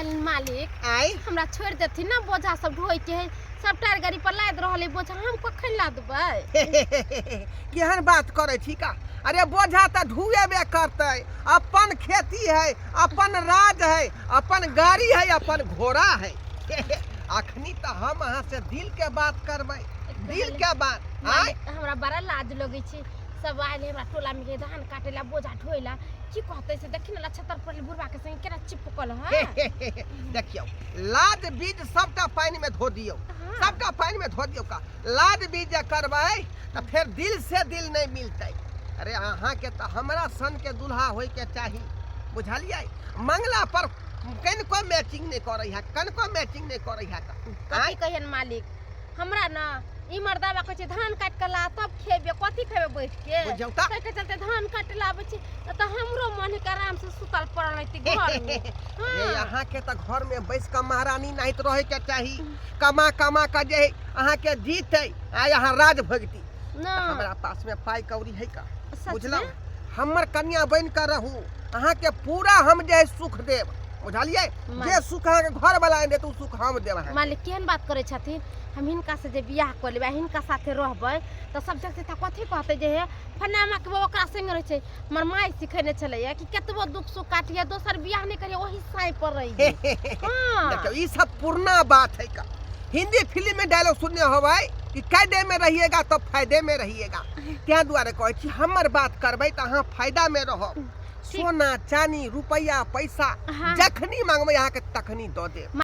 कहलिन मालिक आई हमरा छोड़ देथिन ना बोझा सब ढोइ के है सब टायर गाड़ी पर लाद रहले बोझा हम कखन लादबै केहन बात करे छी का अरे बोझा तो ढुएबे करते अपन खेती है अपन राज है अपन गाड़ी है अपन घोड़ा है अखनी तो हम अहाँ से दिल के बात करबै दिल के बात आई हमरा बड़ा लाज लगे छै सब आइले हमरा टोला में धान काटेला बोझा ढोइला की कहते से देखिन ला छतर पर बुढ़वा के संग केना चिपकल है देखियो लाद बीज सबटा पानी में धो दियो सबटा पानी में धो दियो का लाद बीज करबै तो फिर दिल से दिल नहीं मिलते अरे अहाँ के तो हमरा सन के दुल्हा होय के चाहिए बुझलियै मंगला पर कनको मैचिंग नहीं करे है कनको मैचिंग नहीं करे है कथी कहियन मालिक हमरा ना ई मर्दावा कहै छै धान काट के ला तब खेबे कथी खेबे बैठ के बुझौता कहै के चलते धान काट लाबै छै त हमरो मन के आराम से सुतल पड़ल रहती घर में ये अहाँ के तो घर में बैस के महारानी नहीं रहे के चाहिए कमा कमा के जे अहाँ के जीते आ यहाँ राज भगती ना हमरा पास में पाई कौड़ी है का सच बुझलौ में? हमर कन्या बन कर रहू अहाँ के पूरा हम जे सुख देब बुझलियै जे सुख अहाँ के घर वाला दे तू सुख हम देब अहाँ मालिक केहन बात करे छथिन हम हिनका से जे बियाह कर लेबै हिनका साथे रहबै तो सब जगह से कथी कहते जे हे फनामा के ओकरा संग रहे छै हमर माय सिखेने छलैया कि कतबो दुख सुख काटिया दोसर बियाह नहीं करिए वही साई पर रही हां देखियो ई सब पुराना बात है का हिंदी फिल्म में डायलॉग सुनने होबै कि कायदे में रहिएगा तो फायदे में रहिएगा त्या दुआरे कहै छी हमर बात करबै त अहाँ फायदा में रहब सोना चानी रुपया पैसा जखनी मांगबै अहाँ के तखनी दऽ देब